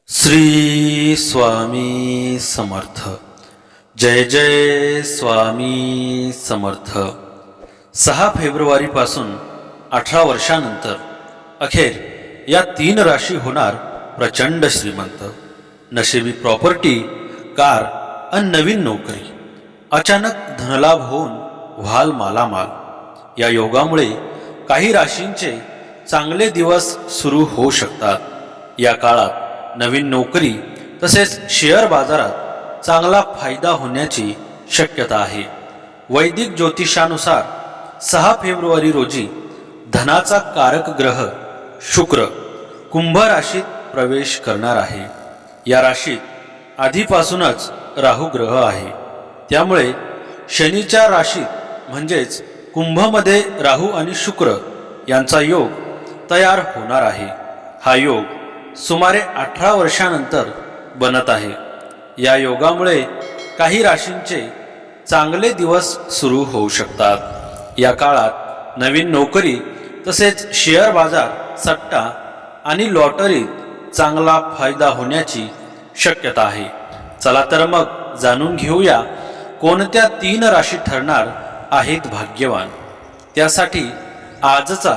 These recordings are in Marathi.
श्री स्वामी समर्थ। जय जय स्वामी समर्थ। 6 फेब्रुवारीपासून 18 वर्षानंतर अखेर या 3 राशी होणार प्रचंड श्रीमंत। नशिबी प्रॉपर्टी, कार आणि नवीन नोकरी, अचानक धनलाभ होऊन व्हाल मालामाल। या योगामुळे काही राशींचे चांगले दिवस सुरू होऊ शकतात। या काळात नवीन नोकरी तसेच शेअर बाजारात चांगला फायदा होण्याची शक्यता आहे। वैदिक ज्योतिषानुसार 6 फेब्रुवारी रोजी धनाचा कारक ग्रह शुक्र कुंभ राशीत प्रवेश करणार आहे। या राशीत आधीपासूनच राहू ग्रह आहे, त्यामुळे शनीच्या राशीत म्हणजेच कुंभमध्ये राहू आणि शुक्र यांचा योग तयार होणार आहे। हा योग सुमारे 18 वर्षानंतर बनत आहे। या योगामुळे काही राशींचे चांगले दिवस सुरू होऊ शकतात। या काळात नवीन नोकरी तसेच शेअर बाजार, सट्टा आणि लॉटरीत चांगला फायदा होण्याची शक्यता आहे। चला तर मग जाणून घेऊया कोणत्या 3 राशी ठरणार आहेत भाग्यवान। त्यासाठी आजचा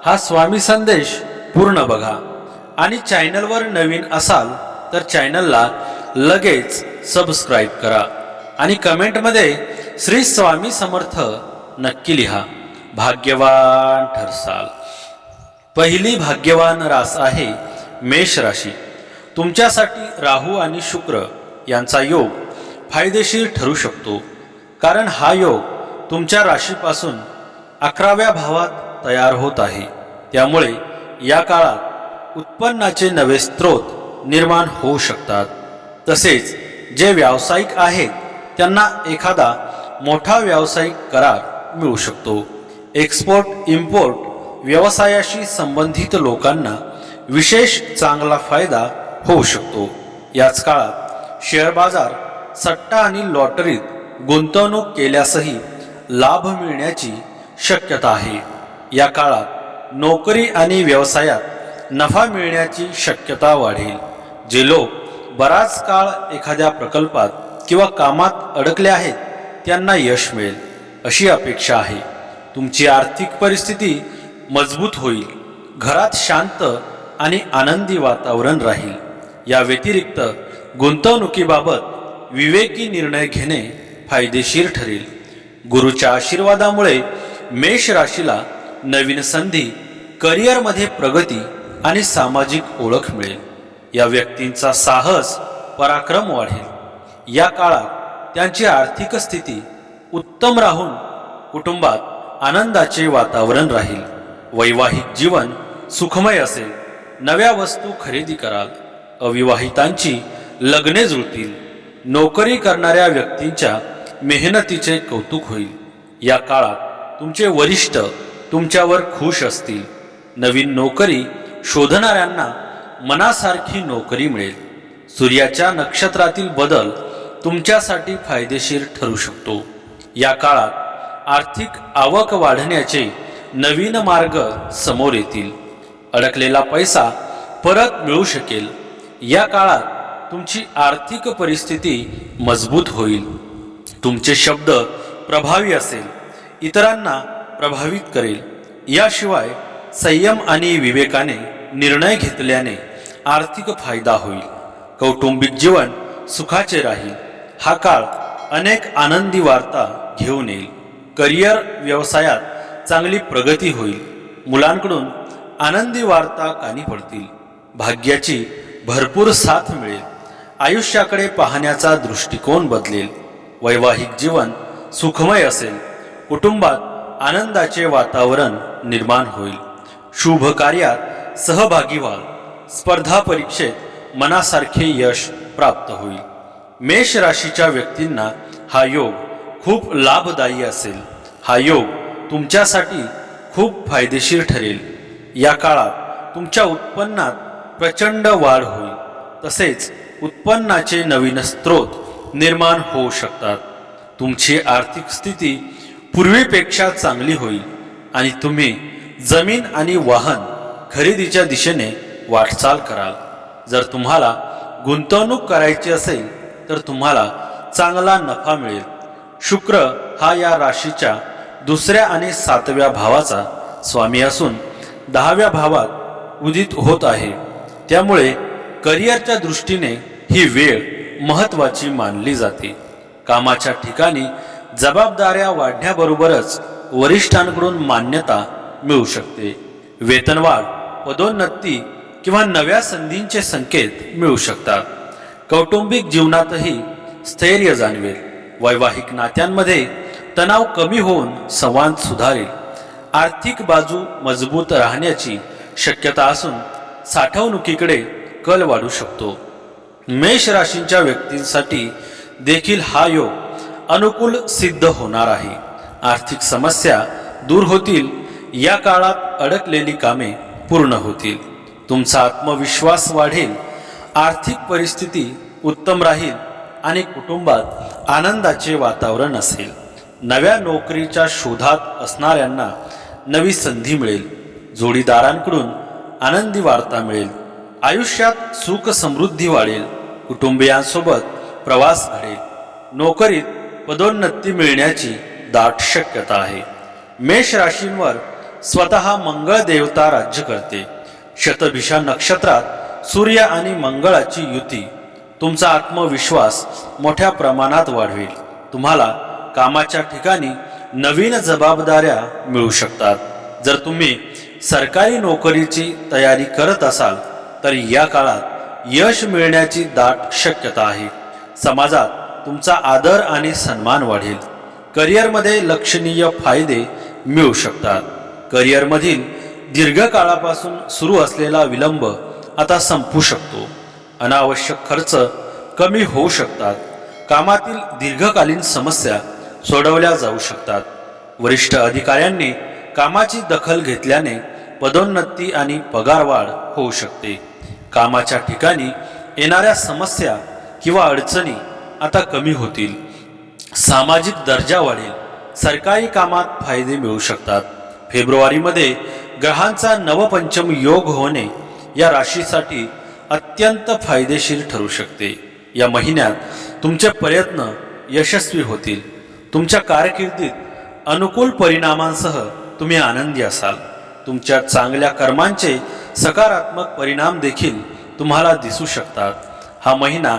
हा स्वामी संदेश पूर्ण बघा आणि चॅनलवर नवीन असाल तर चॅनलला लगेच सबस्क्राईब करा आणि कमेंटमध्ये श्री स्वामी समर्थ नक्की लिहा, भाग्यवान ठरसाल। पहिली भाग्यवान रास आहे मेष राशी। तुमच्यासाठी राहू आणि शुक्र यांचा योग फायदेशीर ठरू शकतो, कारण हा योग तुमच्या राशीपासून 11व्या भावात तयार होत आहे। त्यामुळे या काळात उत्पन्नाचे नवे स्रोत निर्माण होऊ शकतात। तसेच जे व्यावसायिक आहेत त्यांना एखादा मोठा व्यावसायिक करार मिळू शकतो। एक्सपोर्ट इम्पोर्ट व्यवसायाशी संबंधित लोकांना विशेष चांगला फायदा होऊ शकतो। याच काळात शेअर बाजार, सट्टा आणि लॉटरीत गुंतवणूक केल्यासही लाभ मिळण्याची शक्यता आहे। या काळात नोकरी आणि व्यवसायात नफा मिळण्याची शक्यता वाढेल। जे लोक बराच काळ एखाद्या प्रकल्पात किंवा कामात अडकले आहेत त्यांना यश मिळेल अशी अपेक्षा आहे। तुमची आर्थिक परिस्थिती मजबूत होईल। घरात शांत आणि आनंदी वातावरण राहील। या व्यतिरिक्त गुंतवणुकीबाबत विवेकी निर्णय घेणे फायदेशीर ठरेल। गुरुच्या आशीर्वादामुळे मेष राशीला नवीन संधी, करिअरमध्ये प्रगती आणि सामाजिक ओळख मिळेल। या व्यक्तींचा साहस, पराक्रम वाढेल। या काळात त्यांची आर्थिक स्थिती उत्तम राहून कुटुंबात आनंदाचे वातावरण राहील। वैवाहिक जीवन सुखमय असेल। नव्या वस्तू खरेदी कराल। अविवाहितांची लग्ने जुळतील। नोकरी करणाऱ्या व्यक्तींच्या मेहनतीचे कौतुक होईल। या काळात तुमचे वरिष्ठ तुमच्यावर खुश असतील। नवीन नोकरी शोधणाऱ्यांना मनासारखी नोकरी मिळेल। सूर्याच्या नक्षत्रातील बदल तुमच्यासाठी फायदेशीर ठरू शकतो। या काळात आर्थिक आवक वाढण्याचे नवीन मार्ग समोर येतील। अडकलेला पैसा परत मिळू शकेल। या काळात तुमची आर्थिक परिस्थिती मजबूत होईल। तुमचे शब्द प्रभावी असेल, इतरांना प्रभावित करेल। याशिवाय संयम आणि विवेकाने निर्णय घेतल्याने आर्थिक फायदा होईल। कौटुंबिक जीवन सुखाचे राहील। हा काळ अनेक आनंदी वार्ता घेऊन येईल। करिअर, व्यवसायात चांगली प्रगती होईल। मुलांकडून आनंदी वार्ता कानी पडतील। भाग्याची भरपूर साथ मिळेल। आयुष्याकडे पाहण्याचा दृष्टिकोन बदलेल। वैवाहिक जीवन सुखमय असेल। कुटुंबात आनंदाचे वातावरण निर्माण होईल। शुभ कार्यात सहभागी व्हाल। स्पर्धा परीक्षेत मनासारखे यश प्राप्त होईल। मेष राशीच्या व्यक्तींना हा योग खूप लाभदायी असेल। हा योग तुमच्यासाठी खूप फायदेशीर ठरेल। या काळात तुमच्या उत्पन्नात प्रचंड वाढ होईल। तसेच उत्पन्नाचे नवीन स्रोत निर्माण होऊ शकतात। तुमची आर्थिक स्थिती पूर्वीपेक्षा चांगली होईल आणि तुम्ही जमीन आणि वाहन खरेदीच्या दिशेने वाटचाल कराल। जर तुम्हाला गुंतवणूक करायची असेल तर तुम्हाला चांगला नफा मिळेल. शुक्र हा या राशीच्या दुसऱ्या आणि 7व्या भावाचा स्वामी असून 10व्या भावात उदित होत आहे. त्यामुळे करिअरच्या दृष्टीने ही वेळ महत्त्वाची मानली जाते. कामाच्या ठिकाणी जबाबदाऱ्या वाढण्याबरोबरच वरिष्ठांकडून मान्यता मिळू शकते. वेतनवाढ, पदोन्नती किंवा नव्या संधींचे संकेत मिळू शकतात. कौटुंबिक जीवनातही स्थैर्य जाणवेल. वैवाहिक नात्यांमध्ये तणाव कमी होऊन संवाद सुधारेल. आर्थिक बाजू मजबूत राहण्याची शक्यता असून साठवणुकीकडे कल वाढू शकतो. मेष राशींच्या व्यक्तींसाठी देखील हा योग अनुकूल सिद्ध होणार आहे. आर्थिक समस्या दूर होतील. या काळात अडकलेली कामे पूर्ण होतील. तुमचा आत्मविश्वास वाढेल. आर्थिक परिस्थिती उत्तम राहील आणि कुटुंबात आनंदाचे वातावरण असेल. नव्या नोकरीच्या शोधात असणाऱ्यांना नवी संधी मिळेल. जोडीदारांकडून आनंदी वार्ता मिळेल. आयुष्यात सुख समृद्धी वाढेल. कुटुंबियांसोबत प्रवास घडेल. नोकरीत पदोन्नती मिळण्याची दाट शक्यता आहे. मेष राशींवर स्वतः मंगळ देवता राज्य करते. शतभिषा नक्षत्रात सूर्य आणि मंगळाची युती तुमचा आत्मविश्वास मोठ्या प्रमाणात वाढवेल. तुम्हाला कामाच्या ठिकाणी नवीन जबाबदाऱ्या मिळू शकतात. जर तुम्ही सरकारी नोकरीची तयारी करत असाल तर या काळात यश मिळण्याची दाट शक्यता आहे. समाजात तुमचा आदर आणि सन्मान वाढेल. करिअरमध्ये लक्षणीय फायदे मिळू शकतात. करिअरमधील दीर्घकाळापासून सुरू असलेला विलंब आता संपू शकतो. अनावश्यक खर्च कमी होऊ शकतात. कामातील दीर्घकालीन समस्या सोडवल्या जाऊ शकतात. वरिष्ठ अधिकाऱ्यांनी कामाची दखल घेतल्याने पदोन्नती आणि पगारवाढ होऊ शकते. कामाच्या ठिकाणी येणाऱ्या समस्या किंवा अडचणी आता कमी होतील. सामाजिक दर्जा वाढेल. सरकारी कामात फायदे मिळू शकतात. फेब्रुवारीमध्ये ग्रहांचा नवपंचम योग होणे या राशीसाठी अत्यंत फायदेशीर ठरू शकते. या महिन्यात तुमचे प्रयत्न यशस्वी होतील. तुमच्या कारकिर्दीत अनुकूल परिणामांसह तुम्ही आनंदी असाल. तुमच्या चांगल्या कर्मांचे सकारात्मक परिणाम देखील तुम्हाला दिसू शकतात. हा महिना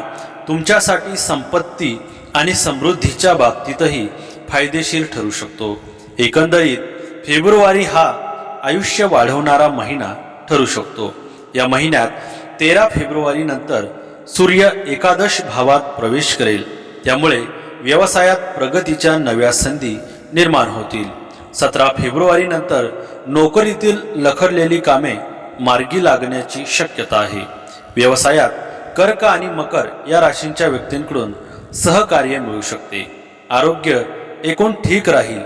तुमच्यासाठी संपत्ती आणि समृद्धीच्या बाबतीतही फायदेशीर ठरू शकतो. एकंदरीत फेब्रुवारी हा आयुष्य वाढवणारा महिना ठरू शकतो. या महिन्यात 13 फेब्रुवारी नंतर सूर्य एकादश भावात प्रवेश करेल. त्यामुळे व्यवसायात प्रगतीच्या नव्या संधी निर्माण होतील. 17 फेब्रुवारी नंतर नोकरीतील लखडलेली कामे मार्गी लागण्याची शक्यता आहे. व्यवसायात कर्क आणि मकर या राशींच्या व्यक्तींकडून सहकार्य मिळू शकते. आरोग्य एकूण ठीक राहील.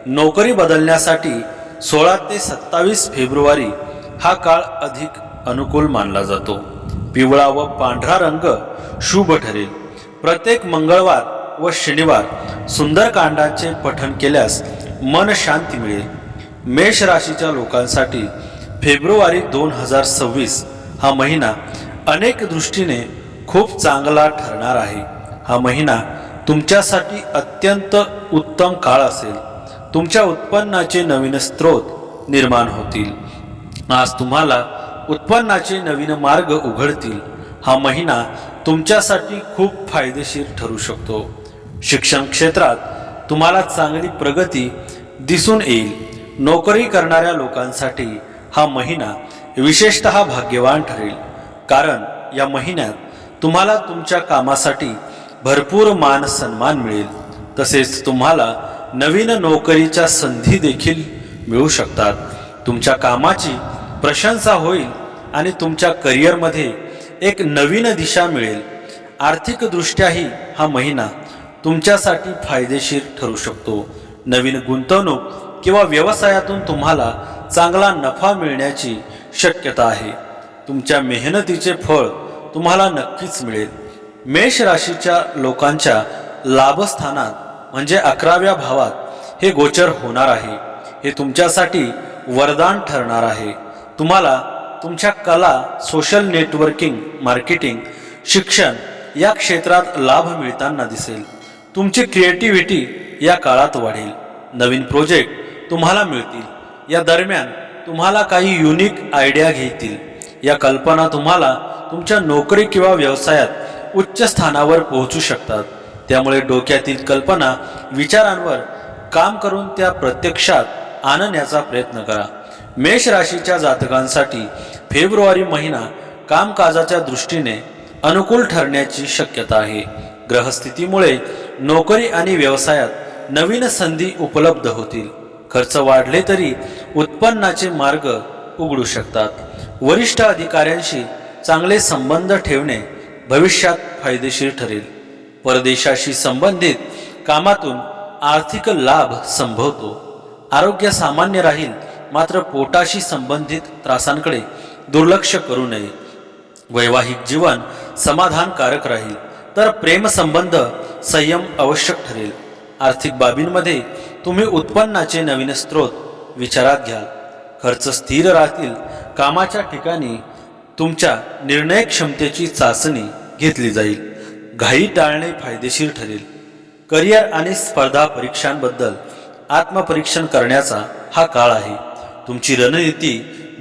नोकरी बदलण्यासाठी 16 ते 27 फेब्रुवारी हा काळ अधिक अनुकूल मानला जातो. पिवळा व पांढरा रंग शुभ ठरेल. प्रत्येक मंगळवार व शनिवार सुंदरकांडाचे पठण केल्यास मन शांती मिळेल. मेष राशीच्या लोकांसाठी फेब्रुवारी 2026 हा महिना अनेक दृष्टीने खूप चांगला ठरणार आहे. हा महिना तुमच्यासाठी अत्यंत उत्तम काळ असेल. तुमच्या उत्पन्नाचे नवीन स्रोत निर्माण होतील. आज तुम्हाला उत्पन्नाचे नवीन मार्ग उघडतील. हा महिना तुमच्यासाठी खूप फायदेशीर ठरू शकतो. शिक्षण क्षेत्रात तुम्हाला चांगली प्रगती दिसून येईल. नोकरी करणाऱ्या लोकांसाठी हा महिना विशेषतः भाग्यवान ठरेल. कारण या महिन्यात तुम्हाला तुमच्या कामासाठी भरपूर मान सन्मान मिळेल. तसेच तुम्हाला नवीन नोकरीच्या संधी देखील मिळू शकतात. तुमच्या कामाची प्रशंसा होईल आणि तुमच्या करिअरमध्ये एक नवीन दिशा मिळेल. आर्थिकदृष्ट्याही हा महिना तुमच्यासाठी फायदेशीर ठरू शकतो. नवीन गुंतवणूक किंवा व्यवसायातून तुम्हाला चांगला नफा मिळण्याची शक्यता आहे. तुमच्या मेहनतीचे फळ तुम्हाला नक्कीच मिळेल. मेष राशीच्या लोकांच्या लाभस्थानात म्हणजे 11व्या भावात हे गोचर होणार आहे. हे तुमच्यासाठी वरदान ठरणार आहे. तुम्हाला तुमच्या कला, सोशल नेटवर्किंग, मार्केटिंग, शिक्षण या क्षेत्रात लाभ मिळताना दिसेल. तुमची क्रिएटिव्हिटी या काळात वाढेल. नवीन प्रोजेक्ट तुम्हाला मिळतील. या दरम्यान तुम्हाला काही युनिक आयडिया घेतील. या कल्पना तुम्हाला तुमच्या नोकरी किंवा व्यवसायात उच्च स्थानावर पोहोचू शकतात. त्यामुळे डोक्यातील कल्पना, विचारांवर काम करून त्या प्रत्यक्षात आणण्याचा प्रयत्न करा. मेष राशीच्या जातकांसाठी फेब्रुवारी महिना कामकाजाच्या दृष्टीने अनुकूल ठरण्याची शक्यता आहे. ग्रहस्थितीमुळे नोकरी आणि व्यवसायात नवीन संधी उपलब्ध होतील. खर्च वाढले तरी उत्पन्नाचे मार्ग उघडू शकतात. वरिष्ठ अधिकाऱ्यांशी चांगले संबंध ठेवणे भविष्यात फायदेशीर ठरेल. परदेशाशी संबंधित कामातून आर्थिक लाभ संभवतो. आरोग्य सामान्य राहील, मात्र पोटाशी संबंधित त्रासांकडे दुर्लक्ष करू नये. वैवाहिक जीवन समाधानकारक राहील, तर प्रेमसंबंध संयम आवश्यक ठरेल. आर्थिक बाबींमध्ये तुम्ही उत्पन्नाचे नवीन स्रोत विचारात घ्याल. खर्च स्थिर राहतील. कामाच्या ठिकाणी तुमच्या निर्णय क्षमतेची चाचणी घेतली जाईल. घाई टाळणे फायदेशीर ठरेल. करिअर आणि स्पर्धा परीक्षांबद्दल आत्मपरीक्षण करण्याचा हा काळ आहे. तुमची रणनीती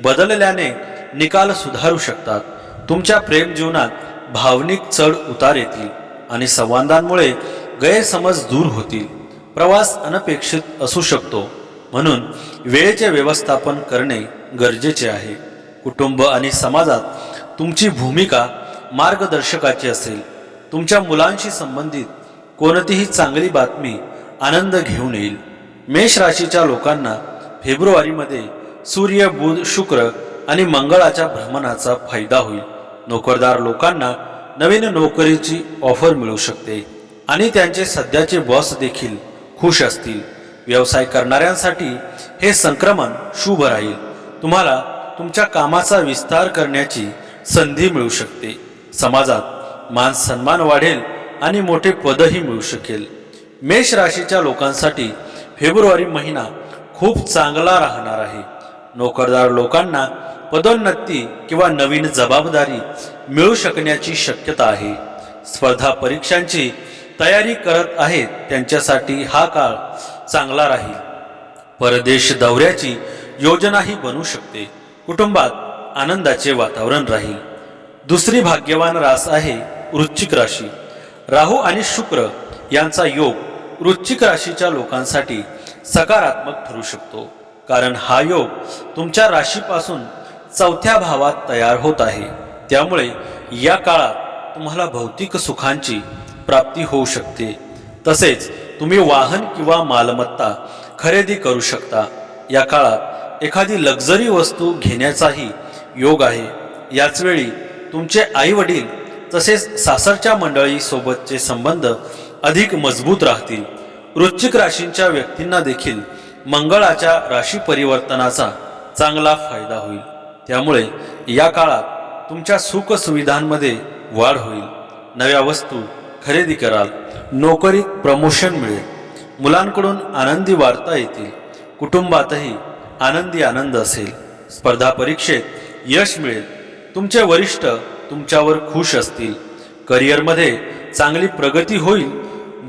बदलल्याने निकाल सुधारू शकतात. तुमच्या प्रेम जीवनात भावनिक चढ उतार येतील आणि संवादांमुळे गैरसमज दूर होतील. प्रवास अनपेक्षित असू शकतो, म्हणून वेळेचे व्यवस्थापन करणे गरजेचे आहे. कुटुंब आणि समाजात तुमची भूमिका मार्गदर्शकाची असेल. तुमच्या मुलांशी संबंधित कोणतीही चांगली बातमी आनंद घेऊन येईल. मेष राशीच्या लोकांना फेब्रुवारीमध्ये सूर्य, बुध, शुक्र आणि मंगळाच्या भ्रमणाचा फायदा होईल. नोकरदार लोकांना नवीन नोकरीची ऑफर मिळू शकते आणि त्यांचे सध्याचे बॉस देखील खुश असतील. व्यवसाय करणाऱ्यांसाठी हे संक्रमण शुभ राहील. तुम्हाला तुमच्या कामाचा विस्तार करण्याची संधी मिळू शकते. समाजात मान सन्मान वाढेल आणि मोठे पदही मिळू शकेल. मेष राशीच्या लोकांसाठी फेब्रुवारी महिना खूप चांगला राहणार आहे. नोकरदार लोकांना पदोन्नती किंवा नवीन जबाबदारी मिळू शकण्याची शक्यता आहे. स्पर्धा परीक्षांची तयारी करत आहेत त्यांच्यासाठी हा काळ चांगला राहील. परदेश दौऱ्याची योजनाही बनू शकते. कुटुंबात आनंदाचे वातावरण राहील. दुसरी भाग्यवान रास आहे वृश्चिक राशी. राहू आणि शुक्र यांचा योग वृश्चिक राशीच्या लोकांसाठी सकारात्मक ठरू शकतो, कारण हा योग तुमच्या राशीपासून 4थ्या भावात तयार होत आहे. त्यामुळे या काळात तुम्हाला भौतिक सुखांची प्राप्ती होऊ शकते. तसेच तुम्ही वाहन किंवा मालमत्ता खरेदी करू शकता. या काळात एखादी लक्झरी वस्तू घेण्याचाही योग आहे. याच वेळी तुमचे आई वडील तसेच सासरच्या मंडळी सोबतचे संबंध अधिक मजबूत राहतील. वृश्चिक राशींच्या व्यक्तींना देखील मंगळाच्या राशी परिवर्तनाचा चांगला फायदा होईल. त्यामुळे या काळात तुमच्या सुख सुविधांमध्ये वाढ होईल. नव्या वस्तू खरेदी कराल. नोकरीत प्रमोशन मिळेल. मुलांकडून आनंदी वार्ता येतील. कुटुंबातही आनंदी आनंद असेल. स्पर्धा परीक्षेत यश मिळेल. तुमचे वरिष्ठ तुमच्यावर खुश असतील. करिअरमध्ये चांगली प्रगती होईल.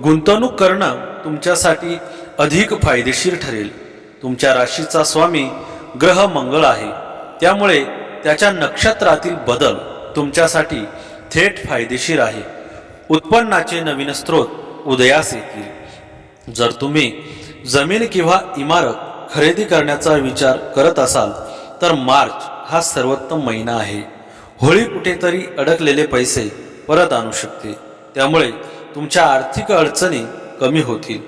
गुंतवणूक करणं तुमच्यासाठी अधिक फायदेशीर ठरेल. तुमच्या राशीचा स्वामी ग्रह मंगळ आहे, त्यामुळे त्याच्या नक्षत्रातील बदल तुमच्यासाठी थेट फायदेशीर आहे. उत्पन्नाचे नवीन स्रोत उदयास येतील. जर तुम्ही जमीन किंवा इमारत खरेदी करण्याचा विचार करत असाल तर मार्च हा सर्वोत्तम महिना आहे. होळी कुठेतरी अडकलेले पैसे परत आणू शकते. त्यामुळे तुमच्या आर्थिक अडचणी कमी होतील.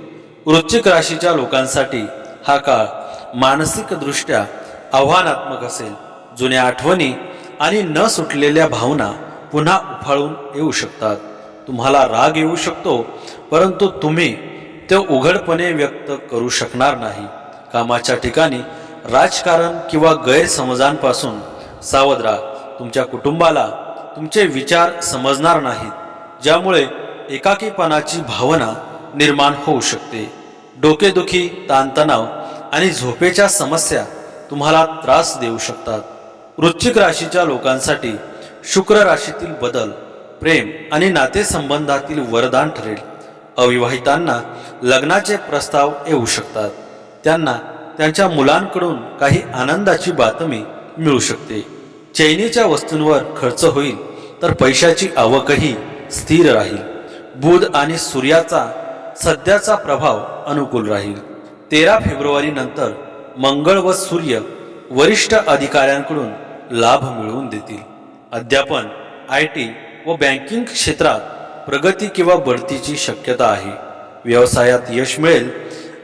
वृश्चिक राशीच्या लोकांसाठी हा काळ मानसिकदृष्ट्या आव्हानात्मक असेल. जुन्या आठवणी आणि न सुटलेल्या भावना पुन्हा उफाळून येऊ शकतात. तुम्हाला राग येऊ शकतो, परंतु तुम्ही ते उघडपणे व्यक्त करू शकणार नाही. कामाच्या ठिकाणी राजकारण किंवा गैरसमजांपासून सावध राहा. तुमच्या कुटुंबाला तुमचे विचार समजणार नाहीत, ज्यामुळे एकाकीपणाची भावना निर्माण होऊ शकते. डोकेदुखी, ताणतणाव आणि झोपेच्या समस्या तुम्हाला त्रास देऊ शकतात. वृश्चिक राशीच्या लोकांसाठी शुक्र राशीतील बदल प्रेम आणि नातेसंबंधातील वरदान ठरेल. अविवाहितांना लग्नाचे प्रस्ताव येऊ शकतात. त्यांना त्यांच्या मुलांकडून काही आनंदाची बातमी मिळू शकते. चैनीच्या वस्तूंवर खर्च होईल तर पैशाची आवकही स्थिर राहील. बुध आणि सूर्याचा सध्याचा प्रभाव अनुकूल राहील. 13 फेब्रुवारी नंतर मंगळ व सूर्य वरिष्ठ अधिकाऱ्यांकडून लाभ मिळवून देतील. अध्यापन, IT व बँकिंग क्षेत्रात प्रगती किंवा बढतीची शक्यता आहे. व्यवसायात यश मिळेल.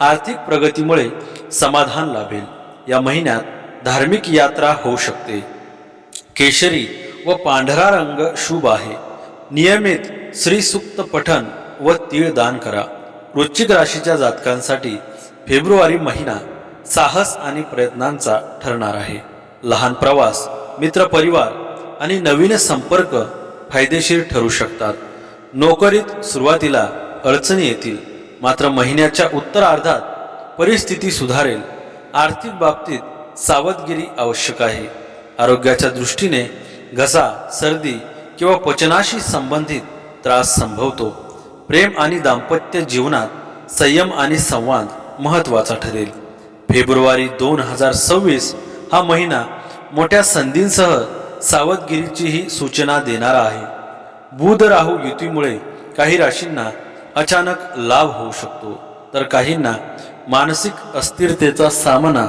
आर्थिक प्रगतीमुळे समाधान लाभेल. या महिन्यात धार्मिक यात्रा होऊ शकते. केशरी व पांढरा रंग शुभ आहे. नियमित श्री सूक्त पठण व तीळ दान करा. वृश्चिक राशीच्या जातकांसाठी फेब्रुवारी महिना साहस आणि प्रयत्नांचा ठरणार आहे. लहान प्रवास, मित्रपरिवार आणि नवीन संपर्क फायदेशीर ठरू शकतात. नोकरीत सुरुवातीला अडचणी येतील, मात्र महिन्याच्या उत्तरार्धात परिस्थिती सुधारेल. आर्थिक बाबतीत सावधगिरी आवश्यक आहे. आरोग्याच्या दृष्टीने घसा, सर्दी किंवा पचनाशी संबंधित त्रास संभवतो. प्रेम आणि दाम्पत्य जीवनात संयम आणि संवाद महत्त्वाचा ठरेल. फेब्रुवारी 2026 हा महिना मोठ्या संधींसह सावधगिरीचीही सूचना देणारा आहे. बुध राहू युतीमुळे काही राशींना अचानक लाभ होऊ शकतो, तर काहींना मानसिक अस्थिरतेचा सामना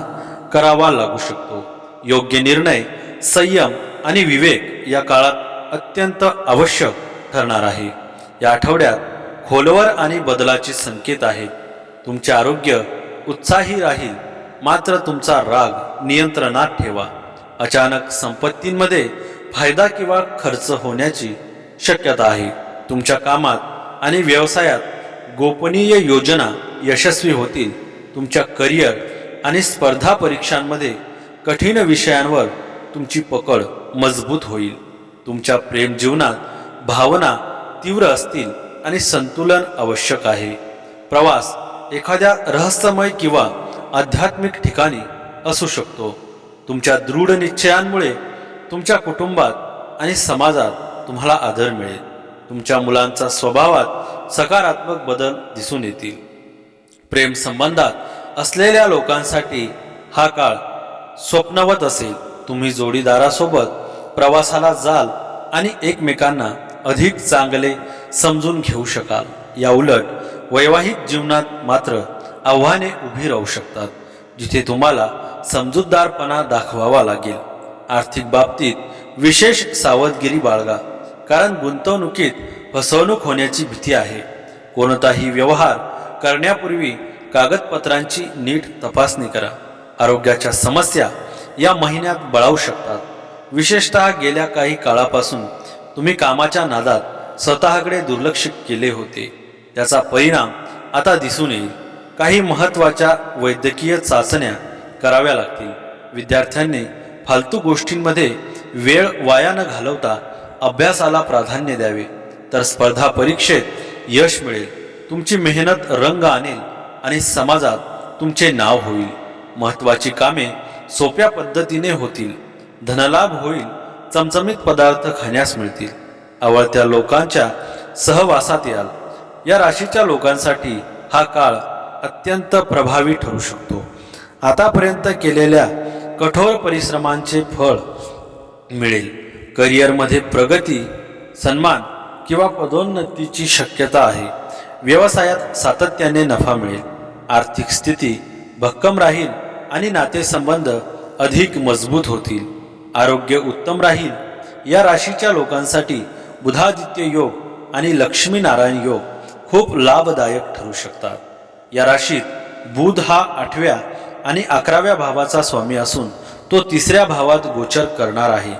करावा लागू शकतो. योग्य निर्णय, संयम आणि विवेक या काळात अत्यंत आवश्यक ठरणार आहे. या आठवड्यात खोलवर आणि बदलाचे संकेत आहेत. तुमचे आरोग्य उत्साही राहील, मात्र तुमचा राग नियंत्रणात ठेवा. अचानक संपत्तींमध्ये फायदा किंवा खर्च होण्याची शक्यता आहे. तुमच्या कामात आणि व्यवसायात गोपनीय योजना यशस्वी होतील. तुमच्या करिअर आणि स्पर्धा परीक्षांमध्ये कठीण विषयांवर तुमची पकड मजबूत होईल. तुमच्या प्रेम जीवनात भावना तीव्र असतील आणि संतुलन आवश्यक आहे. प्रवास एखाद्या रहस्यमय किंवा आध्यात्मिक ठिकाणी असू शकतो. तुमच्या दृढ निश्चयांमुळे तुमच्या कुटुंबात आणि समाजात तुम्हाला आदर मिळेल. तुमच्या मुलांचा स्वभावात सकारात्मक बदल दिसून येतील. प्रेम संबंधात असलेल्या लोकांसाठी हा काळ स्वप्नवत असेल. तुम्ही जोडीदारासोबत प्रवासाला जाल आणि एकमेकांना अधिक चांगले समजून घेऊ शकाल. या उलट वैवाहिक जीवनात मात्र आव्हाने उभी राहू शकतात, जिथे तुम्हाला समजूतदारपणा दाखवावा लागेल. आर्थिक बाबतीत विशेष सावधगिरी बाळगा, कारण गुंतवणुकीत फसवणूक होण्याची भीती आहे. कोणताही व्यवहार करण्यापूर्वी कागदपत्रांची नीट तपासणी करा. आरोग्याच्या समस्या या महिन्यात बळावू शकतात. विशेषतः गेल्या काही काळापासून तुम्ही कामाच्या नादात स्वतःकडे दुर्लक्ष केले होते. त्याचा परिणाम आता दिसून येईल. काही महत्त्वाच्या वैद्यकीय चाचण्या कराव्या लागतील. विद्यार्थ्यांनी फालतू गोष्टींमध्ये वेळ वाया न घालवता अभ्यासाला प्राधान्य द्यावे, तर स्पर्धा परीक्षेत यश मिळेल. तुमची मेहनत रंग आणेल आणि समाजात तुमचे नाव होईल. महत्त्वाची कामे सोप्या पद्धतीने होतील. धनलाभ होईल. चमचमीत पदार्थ खाण्यास मिळतील. आवडत्या लोकांच्या सहवासात याल. या राशीच्या लोकांसाठी हा काळ अत्यंत प्रभावी ठरू शकतो. आतापर्यंत केलेल्या कठोर परिश्रमांचे फळ मिळेल. करिअरमध्ये प्रगती, सन्मान किंवा पदोन्नतीची शक्यता आहे. व्यवसायात सातत्याने नफा मिळेल. आर्थिक स्थिती भक्कम राहील आणि नातेसंबंध अधिक मजबूत होतील. आरोग्य उत्तम राहील. या राशीच्या लोकांसाठी बुधादित्य योग आणि लक्ष्मीनारायण योग खूप लाभदायक ठरू शकतात. या राशीत बुध हा 8व्या आणि 11व्या भावाचा स्वामी असून तो 3ऱ्या भावात गोचर करणार आहे.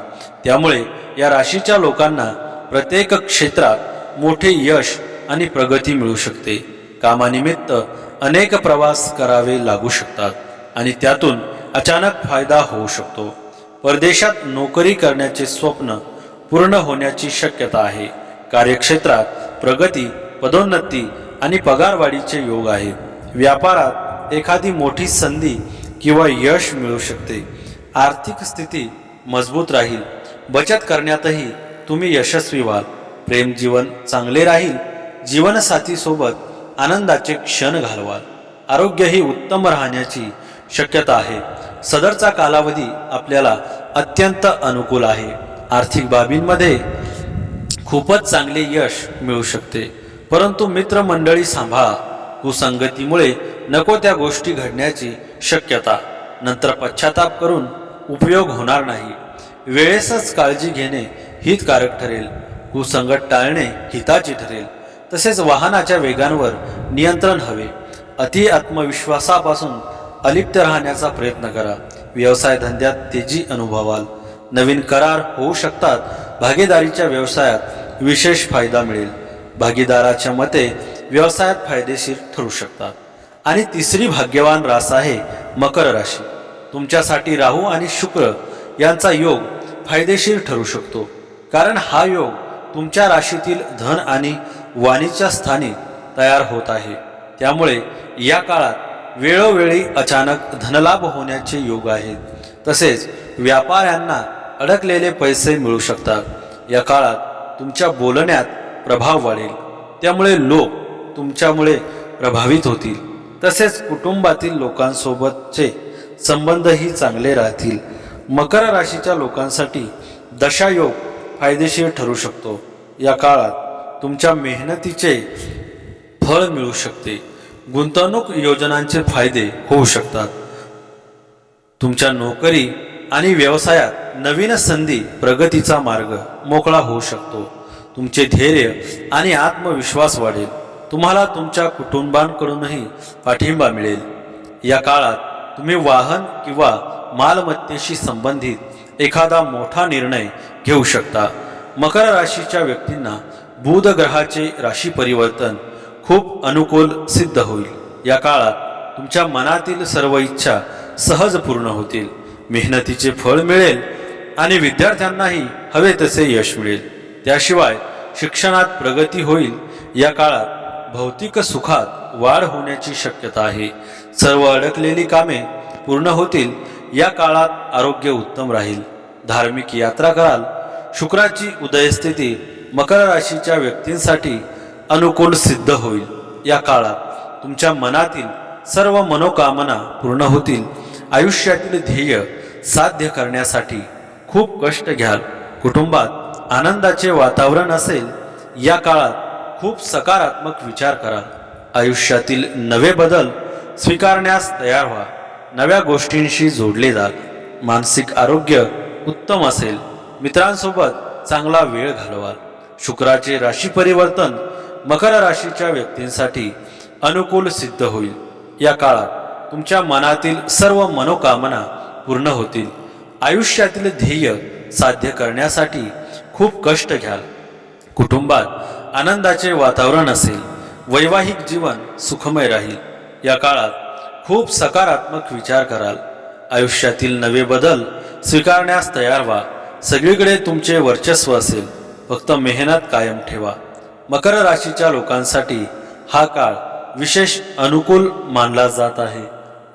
त्यामुळे या राशीच्या लोकांना प्रत्येक क्षेत्रात मोठे यश आणि प्रगती मिळू शकते. कामानिमित्त अनेक प्रवास करावे लागू शकतात आणि त्यातून अचानक फायदा होऊ शकतो. परदेशात नोकरी करण्याचे स्वप्न पूर्ण होण्याची शक्यता आहे. कार्यक्षेत्रात प्रगती, पदोन्नती आणि पगारवाढीचे योग आहेत. व्यापारात एखादी मोठी संधी किंवा यश मिळू शकते. आर्थिक स्थिती मजबूत राहील. बचत करण्यातही तुम्ही यशस्वी व्हाल. प्रेम जीवन चांगले राहील. जीवनसाथी सोबत आनंदाचे क्षण घालवाल. आरोग्यही उत्तम राहण्याची शक्यता आहे. सदरचा कालावधी आपल्याला अत्यंत अनुकूल आहे. आर्थिक बाबींमध्ये खूपच चांगले यश मिळू शकते. परंतु मित्रमंडळी सांभाळा. कुसंगतीमुळे नको त्या गोष्टी घडण्याची शक्यता. नंतर पश्चाताप करून उपयोग होणार नाही. वेळेसच काळजी घेणे हितकारक ठरेल. कुसंगत टाळणे हिताचे ठरेल. तसेच वाहनाच्या वेगांवर नियंत्रण हवे. अति आत्मविश्वासापासून अलिप्त राहण्याचा प्रयत्न करा. व्यवसाय धंद्यात तेजी अनुभवाल. नवीन करार होऊ शकतात. भागीदारीच्या व्यवसायात विशेष फायदा मिळेल. भागीदाराच्या मते व्यवसायात फायदेशीर ठरू शकतात. आणि तिसरी भाग्यवान रास आहे मकर राशी. तुमच्यासाठी राहू आणि शुक्र यांचा योग फायदेशीर ठरू शकतो. कारण हा योग तुमच्या राशीतील धन आणि वाणीच्या स्थानी तयार होत आहे. त्यामुळे या काळात वेळोवेळी अचानक धनलाभ होण्याचे योग आहेत. तसेच व्यापाऱ्यांना अडकलेले पैसे मिळू शकतात. या काळात तुमच्या बोलण्यात प्रभाव वाढेल. त्यामुळे लोक तुमच्यामुळे प्रभावित होतील. तसेच कुटुंबातील लोकांसोबतचे संबंधही चांगले राहतील. मकर राशीच्या लोकांसाठी दशायोग फायदेशीर ठरू शकतो. या काळात तुमच्या मेहनतीचे फळ मिळू शकते. गुंतवणूक योजनांचे फायदे होऊ शकतात. तुमच्या नोकरी आणि व्यवसायात नवीन संधी प्रगतीचा मार्ग मोकळा होऊ शकतो. तुमचे धैर्य आणि आत्मविश्वास वाढेल. तुम्हाला तुमच्या कुटुंबांकडूनही पाठिंबा मिळेल. या काळात तुम्ही वाहन किंवा मालमत्तेशी संबंधित एखादा मोठा निर्णय घेऊ शकता. मकर राशीच्या व्यक्तींना बुध ग्रहाचे राशी परिवर्तन खूप अनुकूल सिद्ध होईल. या काळात तुमच्या मनातील सर्व इच्छा सहज पूर्ण होतील. मेहनतीचे फळ मिळेल आणि विद्यार्थ्यांनाही हवे तसे यश मिळेल. त्याशिवाय शिक्षणात प्रगती होईल. या काळात भौतिक सुखात वाढ होण्याची शक्यता आहे. सर्व अडकलेली कामे पूर्ण होतील. या काळात आरोग्य उत्तम राहील. धार्मिक यात्रा कराल. शुक्राची उदयस्थिती मकर राशीच्या व्यक्तींसाठी अनुकूल सिद्ध होईल. या काळात तुमच्या मनातील सर्व मनोकामना पूर्ण होतील. आयुष्यातील ध्येय साध्य करण्यासाठी खूप कष्ट घ्याल. कुटुंबात आनंदाचे वातावरण असेल. या काळात खूप सकारात्मक विचार कराल. आयुष्यातील नवे बदल स्वीकारण्यास तयार व्हा. नव्या गोष्टींशी जोडले जाल. मानसिक आरोग्य उत्तम असेल. मित्रांसोबत चांगला वेळ घालवाल. शुक्राचे राशी परिवर्तन मकर राशीच्या व्यक्तींसाठी अनुकूल सिद्ध होईल. या काळात तुमच्या मनातील सर्व मनोकामना पूर्ण होतील. आयुष्यातील ध्येय साध्य करण्यासाठी खूप कष्ट घ्याल. कुटुंबात आनंदाचे वातावरण असेल. वैवाहिक जीवन सुखमय राहील. या काळात खूप सकारात्मक विचार कराल. आयुष्यातील नवे बदल स्वीकारण्यास तयार व्हा. सगळीकडे तुमचे वर्चस्व असेल. फक्त मेहनत कायम ठेवा. मकर राशीच्या लोकांसाठी हा काळ विशेष अनुकूल मानला जात आहे.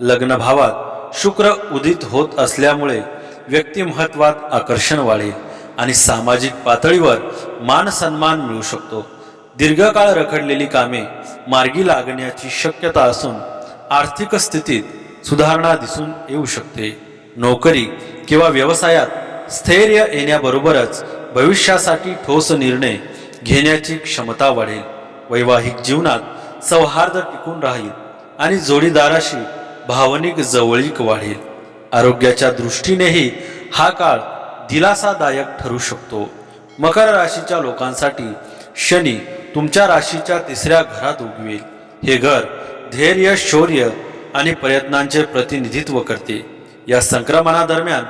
लग्न भावात शुक्र उदित होत असल्यामुळे व्यक्तिमत्वात आकर्षण वाढेल आणि सामाजिक पातळीवर मान सन्मान मिळू शकतो. दीर्घकाळ रखडलेली कामे मार्गी लागण्याची शक्यता असून आर्थिक स्थितीत सुधारणा दिसून येऊ शकते. नोकरी किंवा व्यवसायात स्थैर्य येण्याबरोबरच भविष्यासाठी ठोस निर्णय घेण्याची क्षमता वाढेल. वैवाहिक जीवनात सौहार्द टिकून राहील आणि जोडीदाराशी भावनिक जवळीक वाढेल. आरोग्याच्या दृष्टीनेही हा काळ दिलासादायक ठरू शकतो. मकर राशीच्या लोकांसाठी शनी तुमच्या राशीच्या 3ऱ्या घरात उगवेल. हे घर धैर्य, शौर्य आणि प्रयत्नांचे प्रतिनिधित्व करते. या संक्रमणादरम्यान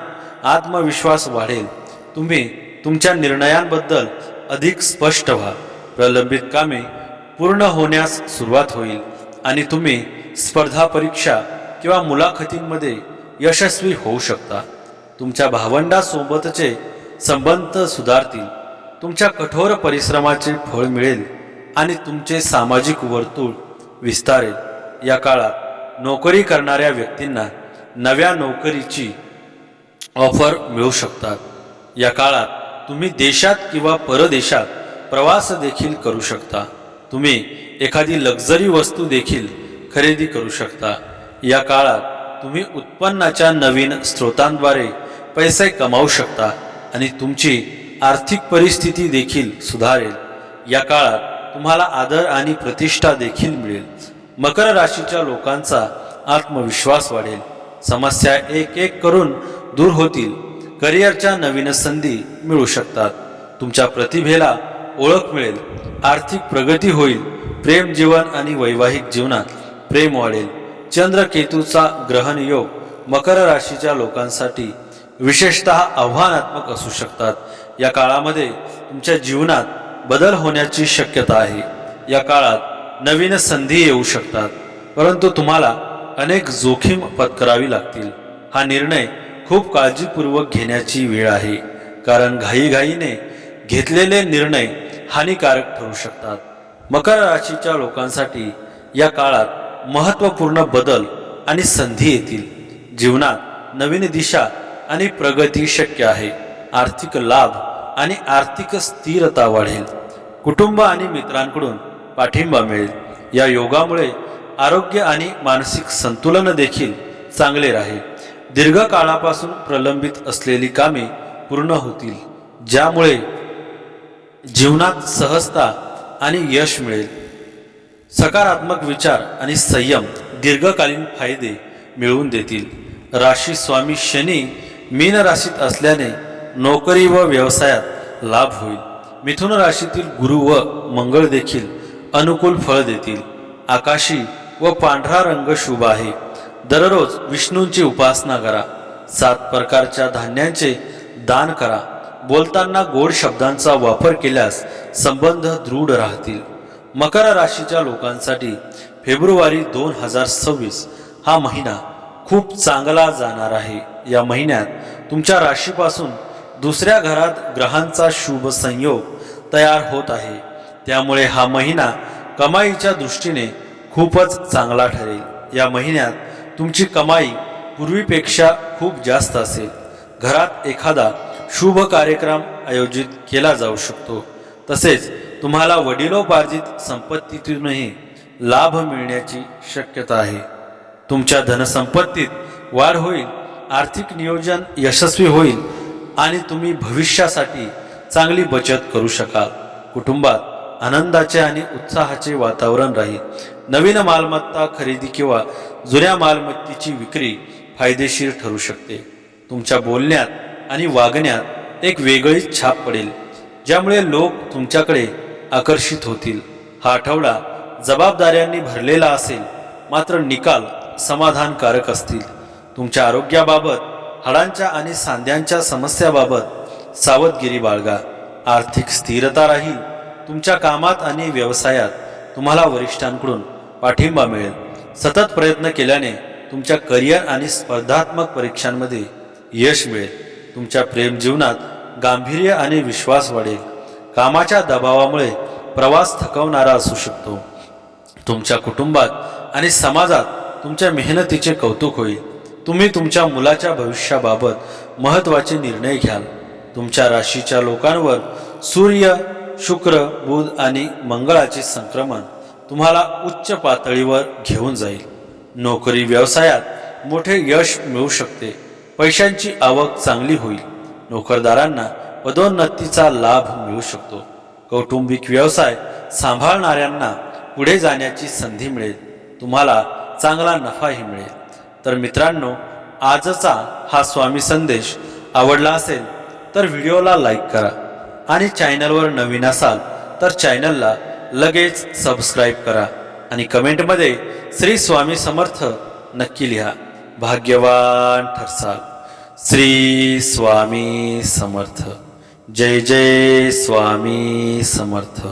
आत्मविश्वास वाढेल. तुम्ही तुमच्या निर्णयांबद्दल अधिक स्पष्ट व्हा. प्रलंबित कामे पूर्ण होण्यास सुरुवात होईल आणि तुम्ही स्पर्धा परीक्षा किंवा मुलाखतींमध्ये यशस्वी होऊ शकता. तुमच्या भावंडासोबतचे संबंध सुधारतील. तुमच्या कठोर परिश्रमाचे फळ मिळेल आणि तुमचे सामाजिक वर्तुळ विस्तारेल. या काळात नोकरी करणाऱ्या व्यक्तींना नव्या नोकरीची ऑफर मिळू शकतात. या काळात तुम्ही देशात किंवा परदेशात प्रवास देखील करू शकता. तुम्ही एखादी लक्झरी वस्तू देखील खरेदी करू शकता. या काळात तुम्ही उत्पन्नाच्या नवीन स्रोतांद्वारे पैसे कमावू शकता आणि तुमची आर्थिक परिस्थिती देखील सुधारेल. या काळात तुम्हाला आदर आणि प्रतिष्ठा देखील मिळेल. मकर राशीच्या लोकांचा आत्मविश्वास वाढेल. समस्या एक एक करून दूर होतील. करिअरच्या नवीन संधी मिळू शकतात. तुमच्या प्रतिभेला ओळख मिळेल. आर्थिक प्रगती होईल. प्रेम जीवन आणि वैवाहिक जीवनात प्रेम वाढेल. चंद्र केतूचा ग्रहण योग मकर राशीच्या लोकांसाठी विशेषतः आव्हानात्मक असू शकतात. या काळामध्ये तुमच्या जीवनात बदल होण्याची शक्यता आहे. या काळात नवीन संधी येऊ शकतात, परंतु तुम्हाला अनेक जोखीम पत्करावी लागतील. हा निर्णय खूप काळजीपूर्वक घेण्याची वेळ आहे, कारण घाईघाईने घेतलेले निर्णय हानिकारक ठरू शकतात. मकर राशीच्या लोकांसाठी या काळात महत्त्वपूर्ण बदल आणि संधी येतील. जीवनात नवीन दिशा आणि प्रगती शक्य आहे. आर्थिक लाभ आणि आर्थिक स्थिरता वाढेल. कुटुंब आणि मित्रांकडून पाठिंबा मिळेल. या योगामुळे आरोग्य आणि मानसिक संतुलन देखील चांगले राहील. दीर्घकाळापासून प्रलंबित असलेली कामे पूर्ण होतील, ज्यामुळे जीवनात सहजता आणि यश मिळेल. सकारात्मक विचार आणि संयम दीर्घकालीन फायदे मिळवून देतील. राशी स्वामी शनी मीन राशीत असल्याने नोकरी व व्यवसायात लाभ होईल. मिथुन राशीतील गुरु व मंगळ देखील अनुकूल फळ देतील. आकाशी व पांढरा रंग शुभ आहे. दररोज विष्णूंची उपासना करा. 7 प्रकारच्या धान्यांचे दान करा. बोलताना गोड शब्दांचा वापर केल्यास संबंध दृढ राहतील. मकर राशीच्या लोकांसाठी फेब्रुवारी 2026 हा महिना खूप चांगला जाणार आहे. या महिन्यात तुमच्या राशीपासून दुसऱ्या घरात ग्रहांचा शुभ संयोग तयार होत आहे. त्यामुळे हा महिना कमाईच्या दृष्टीने खूपच चांगला ठरेल. या महिन्यात तुमची कमाई पूर्वीपेक्षा खूप जास्त असेल. घरात एखादा शुभ कार्यक्रम आयोजित केला जाऊ शकतो. तसेच तुम्हाला वडिलोपार्जित संपत्तीतूनही लाभ मिळण्याची शक्यता आहे. तुमच्या धनसंपत्तीत वाढ होईल. आर्थिक नियोजन यशस्वी होईल आणि तुम्ही भविष्यासाठी चांगली बचत करू शकाल. कुटुंबात आनंदाचे आणि उत्साहाचे वातावरण राहील. नवीन मालमत्ता खरेदी किंवा जुन्या मालमत्तेची विक्री फायदेशीर ठरू शकते. तुमच्या बोलण्यात आणि वागण्यात एक वेगळीच छाप पडेल, ज्यामुळे लोक तुमच्याकडे आकर्षित होतील. हा आठवडा जबाबदाऱ्यांनी भरलेला असेल, मात्र निकाल समाधानकारक असतील. तुमच्या आरोग्याबाबत, हाडांच्या आणि सांध्यांच्या समस्याबाबत सावधगिरी बाळगा. आर्थिक स्थिरता राहील. तुमच्या कामात आणि व्यवसायात तुम्हाला वरिष्ठांकडून पाठिंबा मिळेल. सतत प्रयत्न केल्याने तुमच्या करिअर आणि स्पर्धात्मक परीक्षांमध्ये यश मिळेल. तुमच्या प्रेम जीवनात गांभीर्य आणि विश्वास वाढेल. कामाच्या दबावामुळे प्रवास थकवणारा असू शकतो. तुमच्या कुटुंबात आणि समाजात तुमच्या मेहनतीचे कौतुक होईल. तुम्ही तुमच्या मुलाच्या भविष्याबाबत महत्त्वाचे निर्णय घ्याल. तुमच्या राशीच्या लोकांवर सूर्य, शुक्र, बुध आणि मंगळाचे संक्रमण तुम्हाला उच्च पातळीवर घेऊन जाईल. नोकरी व्यवसायात मोठे यश मिळू शकते. पैशांची आवक चांगली होईल. नोकरदारांना पदोन्नतीचा लाभ मिळू शकतो. कौटुंबिक व्यवसाय सांभाळणाऱ्यांना पुढे जाण्याची संधी मिळेल. तुम्हाला चांगला नफाही मिळेल. तर मित्रांनो, आजचा हा स्वामी संदेश आवडला असेल तर व्हिडिओला लाईक करा आणि चॅनलवर नवीन असाल तर चॅनलला लगेच सबस्क्राईब करा आणि कमेंटमध्ये श्री स्वामी समर्थ नक्की लिहा. भाग्यवान ठरसाल. श्री स्वामी समर्थ. जय जय स्वामी समर्थ.